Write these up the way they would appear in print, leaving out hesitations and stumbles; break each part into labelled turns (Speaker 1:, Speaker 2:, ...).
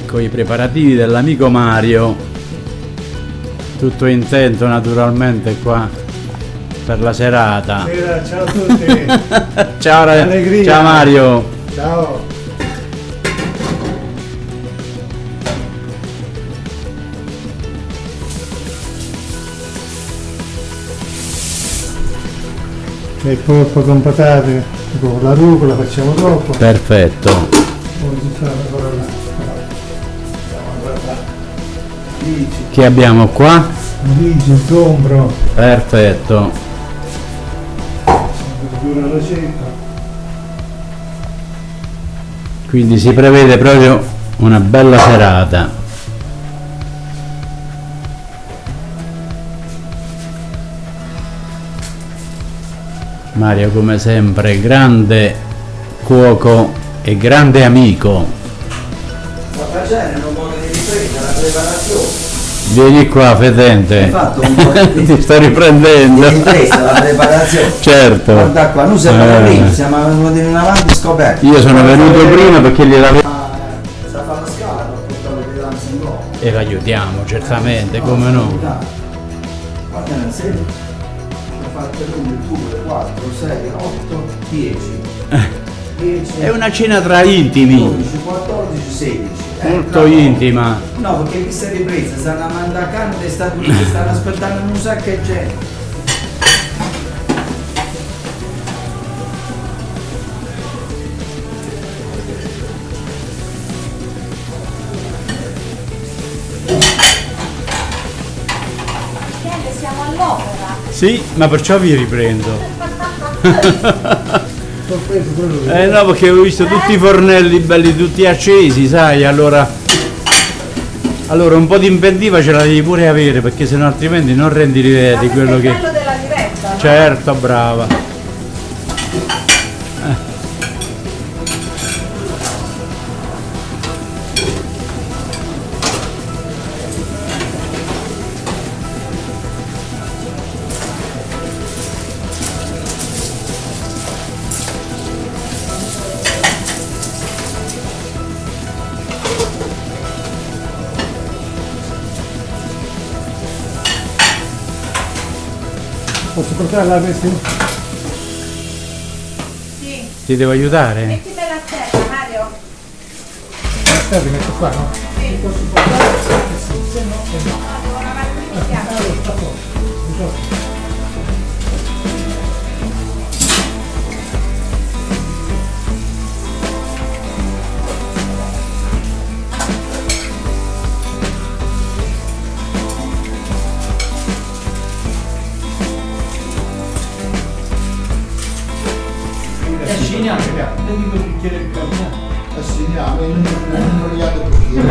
Speaker 1: Ecco i preparativi dell'amico Mario, tutto intento naturalmente qua per la serata.
Speaker 2: Ciao a tutti.
Speaker 1: Ciao, ciao Mario.
Speaker 2: Ciao. E polpo con patate, con la rucola facciamo dopo.
Speaker 1: Perfetto. Che abbiamo qua?
Speaker 2: Riso, sgombro.
Speaker 1: Perfetto.
Speaker 2: Verdura alla cieca.
Speaker 1: Quindi si prevede proprio una bella serata. Mario come sempre grande cuoco e grande amico.
Speaker 3: Sta facendo un modo di riprendere la preparazione.
Speaker 1: Vieni qua fedente.
Speaker 3: Hai fatto un po' di
Speaker 1: Ti sto riprendendo.
Speaker 3: di ripresa la preparazione.
Speaker 1: Certo.
Speaker 3: Guarda qua, noi siamo venuti, siamo venuti in avanti scoperti.
Speaker 1: Io sono venuto prima perché gliel'avevo.
Speaker 3: Sa fare la scala per portare le pietanze in nuovo.
Speaker 1: E l'aiutiamo certamente, come no.
Speaker 3: Guarda nel senso. Ho fatto 1, 2, 4, 6, 8, 10. 10.
Speaker 1: È una cena tra intimi,
Speaker 3: 12, 14, 16.
Speaker 1: molto
Speaker 3: No,
Speaker 1: intima.
Speaker 3: No, perché queste riprese stanno mandando a canto e Stati Uniti stanno aspettando un sacco di gente.
Speaker 4: Siamo all'opera.
Speaker 1: Sì, ma perciò vi riprendo.
Speaker 2: Ho preso quello che...
Speaker 1: No, perché ho visto tutti i fornelli belli, tutti accesi, sai, allora un po' di inventiva ce la devi pure avere, perché sennò altrimenti non rendi l'idea di quello che...
Speaker 4: Quello della diretta. No?
Speaker 1: Certo, brava.
Speaker 2: Posso portarla questa?
Speaker 4: Sì.
Speaker 1: Ti devo aiutare?
Speaker 4: Mettimi la terra, Mario.
Speaker 2: Aspetta, li metto qua, no?
Speaker 4: Sì.
Speaker 2: Posso portare? Se no,
Speaker 4: Devo lavare i piatti.
Speaker 2: Prendi quel bicchiere di carne.
Speaker 5: Assegniamo, non gli altri bicchieri.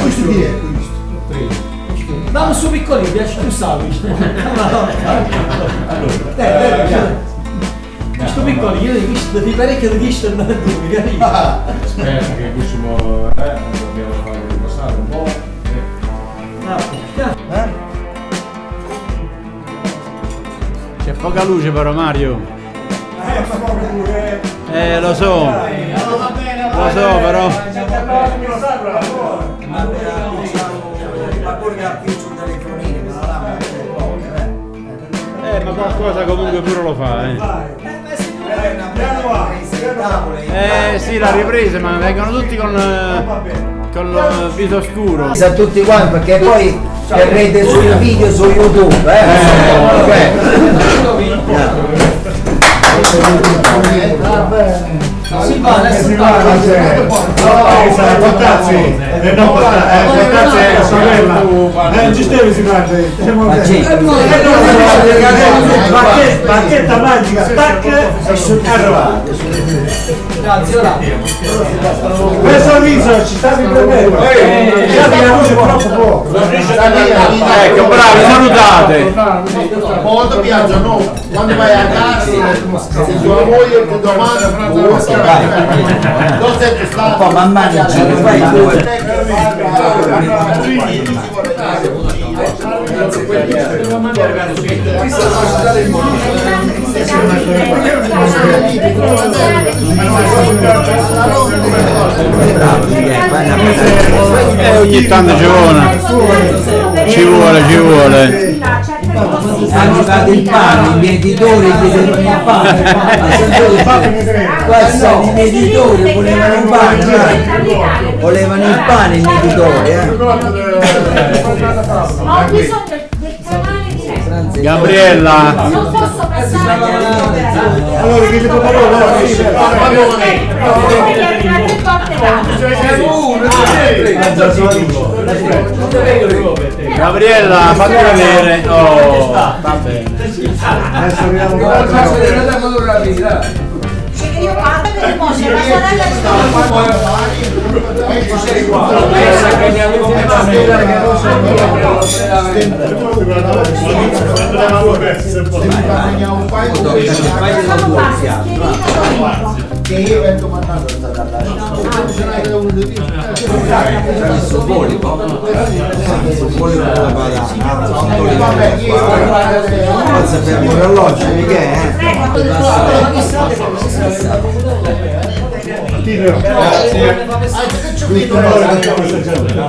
Speaker 5: Questo chi è questo?
Speaker 6: Dammi su piccoli, piace tu salvi. Questo piccolo, io ho visto di parecchio di visto non è dove, capito?
Speaker 7: Aspetta che questo dobbiamo fare riposare un po'.
Speaker 1: C'è poca luce però Mario. Lo so. Lo so però.
Speaker 3: Ma pure che ha più sul telefonino, ma la
Speaker 1: Ma qualcosa comunque pure lo fa, sì, la ripresa, ma vengono tutti con il viso scuro.
Speaker 3: sa tutti quanti perché poi vedrete sui video su YouTube,
Speaker 6: Si va, adesso
Speaker 2: Portazzi, no, portazzi è sorella. Ci stevi si parte. Bacchetta magica, tac, è arrivato.
Speaker 6: grazie, ora.
Speaker 2: Questo riso ci stavi prendendo. La luce è troppo poco.
Speaker 1: Ecco, bravi, salutate.
Speaker 5: Molto piace, no? Quando vai a casa, se tua moglie ti domanda, non sei stato.
Speaker 3: poi man mano ce ne fai due.
Speaker 4: Bravo,
Speaker 1: ogni tanto ci vuole. Ci vuole.
Speaker 8: È arrivato il pane, i mietitori chiedevano il pane. Qua sono i mietitori, volevano il pane, volevano il pane i mietitori.
Speaker 4: Ma ho bisogno del canale diretto.
Speaker 1: Gabriella,
Speaker 4: Non posso passare
Speaker 2: Allora, che ti può
Speaker 1: Gabriella, fatti vedere. Oh, va bene.
Speaker 2: Adesso arriviamo qua.
Speaker 4: io parlo delle cose, la sorella
Speaker 5: che io vengo mandato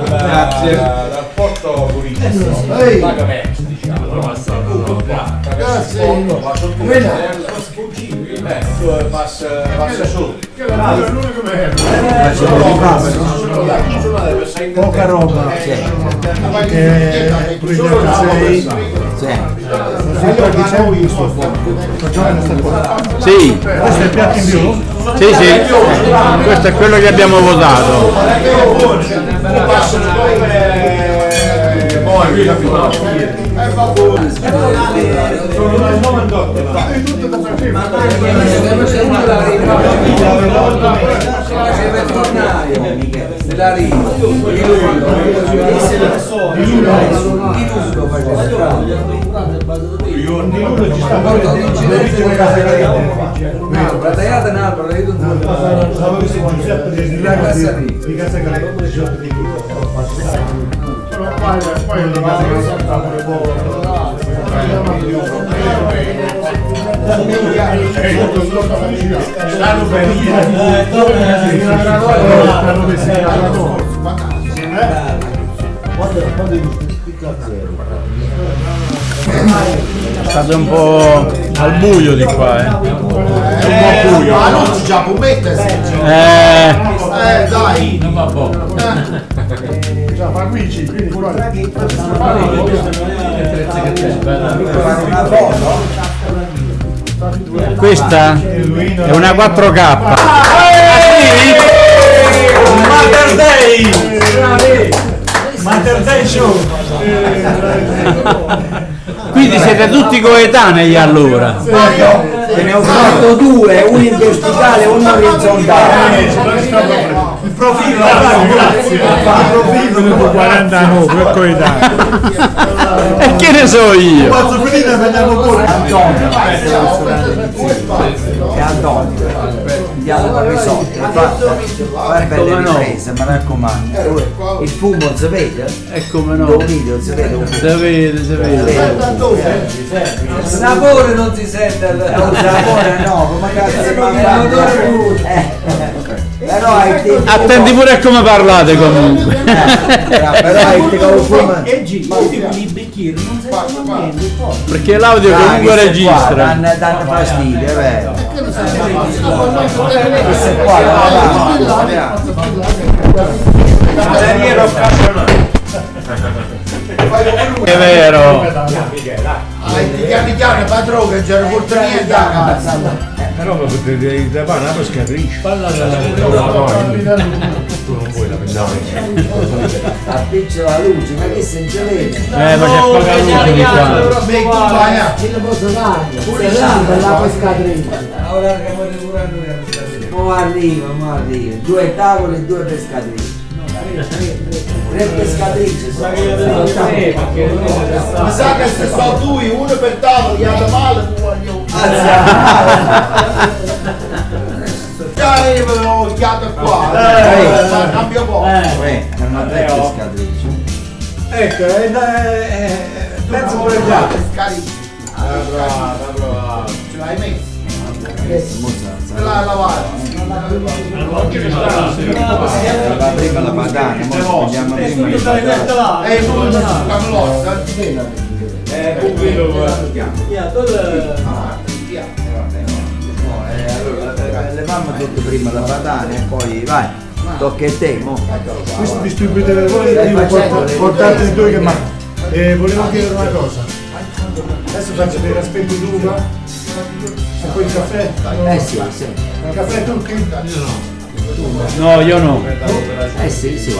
Speaker 7: Grazie. Rapporto pulito. Pagamento, diciamo. Passa su.
Speaker 2: Poca roba.
Speaker 1: Sì.
Speaker 2: Questo è il piatto in più?
Speaker 1: Sì, sì. Questo è quello che abbiamo votato. State un po' al buio di qua,
Speaker 5: un po' buio. Ma non ci già può mettersi. Dai.
Speaker 7: Non va poco.
Speaker 2: Fa 15, quindi
Speaker 1: Questa è una 4K.
Speaker 2: Mater Day! Mater Day Show!
Speaker 1: Quindi siete tutti coetanei allora.
Speaker 8: Te ne ho fatto due, uno in verticale e uno orizzontale.
Speaker 2: Il profilo, grazie! Il profilo dopo 40 anni, per coetaneo.
Speaker 1: E che ne so io?
Speaker 2: Posso finire e vediamo pure.
Speaker 8: Antonio, è Antonio, andiamo per risolvere, fai belle riprese, mi raccomando. Il fumo si vede?
Speaker 1: E come no?
Speaker 8: Il video si vede?
Speaker 1: Si vede, si vede.
Speaker 8: Il sapore non si sente, il sapore no, come cazzo però hai il tempo.
Speaker 1: Attenti pure a come parlate comunque.
Speaker 8: Però hai il tempo.
Speaker 1: Perché l'audio comunque registra.
Speaker 8: Danno fastidio, è vero. Questo qua
Speaker 1: È vero.
Speaker 5: Piano padrone che c'era pure niente a casa.
Speaker 7: Però potete dire una pescatrice. Tu non vuoi la pescatrice.
Speaker 8: appiccia la luce, ma che se non ci vede?
Speaker 1: Ma c'è poca luce di qua.
Speaker 8: Ce ne posso dare? Pure la pescatrice. Ora che vuole pure noi la pescatrice. Mo arriva. Due tavole e due pescatrici. Tre pescatrici sono.
Speaker 5: Mi sa che se sono due, uno per tavolo, gli hanno male, tu voglio. Già io avevo occhiato qua, cambia poco.
Speaker 8: Erano tre pescatrici.
Speaker 2: Ecco, penso pure il piatto.
Speaker 5: Brava. Ce l'hai messo?
Speaker 8: Adesso mo
Speaker 5: Ce l'hai lavato.
Speaker 3: Va prima la padana, poi andiamo prima le patate. Allora, leviamo tutto prima la padana e poi vai, tocca a te, mo.
Speaker 2: Questo distribuite voi, portate i due che manca. E volevo chiedere una cosa. Adesso faccio dei raspetti d'uva e poi il caffè.
Speaker 8: Sì.
Speaker 2: Il caffè tutti?
Speaker 1: No, io no.
Speaker 8: Sì.
Speaker 5: Sì,